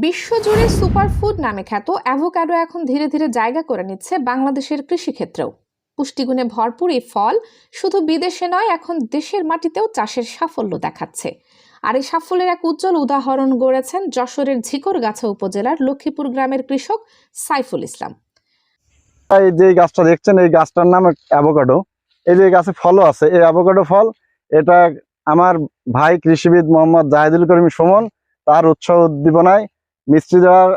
বিশ্বজুড়ে সুপারফুড নামে খ্যাত অ্যাভোকাডো এখন ধীরে ধীরে জায়গা করে নিচ্ছে বাংলাদেশের কৃষিক্ষেত্রেও। পুষ্টিগুণে ভরপুর এই ফল শুধু বিদেশে নয়, এখন দেশের মাটিতেও চাষের সাফল্য দেখাচ্ছে। আর এই সাফল্যের এক উজ্জ্বল উদাহরণ গড়েছেন যশোরের ঝিকরগাছা উপজেলার লক্ষ্মীপুর গ্রামের কৃষক সাইফুল ইসলাম। এই যে গাছটা দেখছেন, এই গাছটার নাম অ্যাভোকাডো। এই যে গাছে ফলও আছে, এই অ্যাভোকাডো ফল। এটা আমার ভাই কৃষিবিদ মোহাম্মদ জাহিদুল করিম সুমন, তার উৎসাহ উদ্দীপনায় মিস্ত্রিদার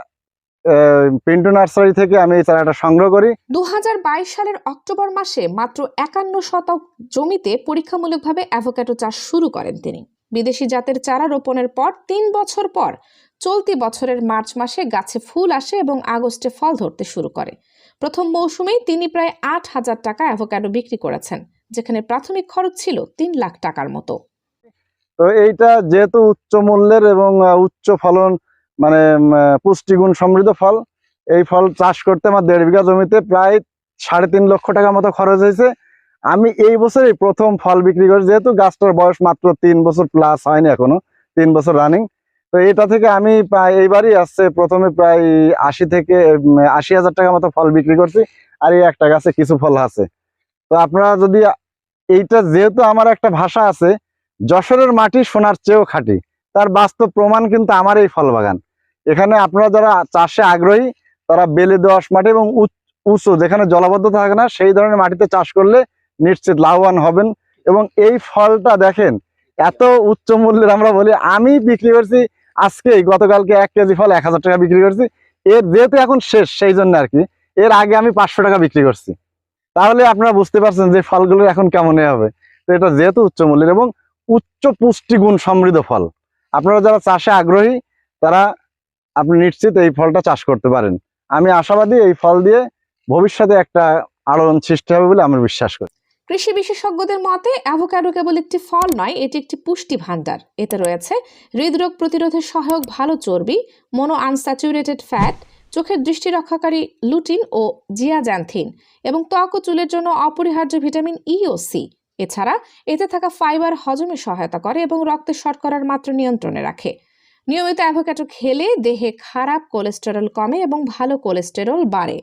পিন্টু নার্সারি থেকে আমি এই চারাটা সংগ্রহ করি। 2022 সালের অক্টোবর মাসে মাত্র 51 শতক জমিতে পরীক্ষামূলকভাবে অ্যাভোকাডো চাষ শুরু করেন তিনি। বিদেশি জাতের চারা রোপণের পর 3 বছর পর চলতি বছরের মার্চ মাসে গাছে ফুল আসে এবং আগস্টে ফল ধরতে শুরু করে। প্রথম মৌসুমেই তিনি প্রায় 8,000 টাকা অ্যাভোকাডো বিক্রি করেছেন, যেখানে প্রাথমিক খরচ ছিল 3 লাখ টাকার মতো। তো এইটা যেহেতু উচ্চ মূল্যের এবং উচ্চ ফলন, মানে পুষ্টিগুণ সমৃদ্ধ ফল, এই ফল চাষ করতে আমার 1.5 বিঘা জমিতে প্রায় 3.5 লক্ষ টাকা মতো খরচ হয়েছে। আমি এই বছরই প্রথম ফল বিক্রি করি, যেহেতু গাছটার বয়স মাত্র 3 বছর প্লাস হয়নি, এখনো 3 বছর রানিং। তো এটা থেকে আমি এইবারই আসছে প্রথমে প্রায় 80,000 টাকা মতো ফল বিক্রি করছি। আর এই একটা গাছে কিছু ফল আছে। তো আপনারা যদি এইটা, যেহেতু আমার একটা ভাষা আছে, যশোরের মাটি সোনার চেয়েও খাঁটি, তার বাস্তব প্রমাণ কিন্তু আমার এই ফল বাগান। এখানে আপনারা যারা চাষে আগ্রহী, তারা বেলে দোআঁশ মাটি এবং উঁচু, যেখানে জলাবদ্ধতা থাকে না, সেই ধরনের মাটিতে চাষ করলে নিশ্চিত লাভবান হবেন। এবং এই ফলটা দেখেন, এত উচ্চ মূল্যের আমরা বলি। আমি বিক্রি করছি আজকেই, গতকালকে 1 কেজি ফল 1000 টাকা বিক্রি করছি। এর যেহেতু এখন শেষ, সেই জন্য আর কি। এর আগে আমি 500 টাকা বিক্রি করছি। তাহলে আপনারা বুঝতে পারছেন যে ফলগুলো এখন কেমন হবে। তো এটা যেহেতু উচ্চ মূল্যের এবং উচ্চ পুষ্টিগুণ সমৃদ্ধ ফল, আপনারা যারা চাষে আগ্রহী, তারা আপনি নিশ্চিত এই ফলটা চাষ করতে পারেন। আমি আশাবাদী এই ফল দিয়ে ভবিষ্যতে একটা আলোড়ন সৃষ্টি হবে বলে আমি বিশ্বাস করি। কৃষি বিশেষজ্ঞদের মতে অ্যাভোকাডো কেবল একটি ফল নয়, এটি একটি পুষ্টি ভাণ্ডার। এতে রয়েছে হৃদরোগ প্রতিরোধে সহায়ক ভালো চর্বি, মোনো আনস্যাচুরেটেড ফ্যাট, চোখের দৃষ্টি রক্ষাকারী লুটিন ও জিয়াজ্যান্থিন, এবং ত্বক ও চুলের জন্য অপরিহার্য ভিটামিন ই ও সি। এছাড়া এতে থাকা ফাইবার হজমে সহায়তা করে এবং রক্তে শর্করার মাত্রা নিয়ন্ত্রণে রাখে। নিয়মিত অ্যাভোকাডো খেলে দেহে খারাপ কোলেস্টেরল কমে এবং ভালো কোলেস্টেরল বাড়ে।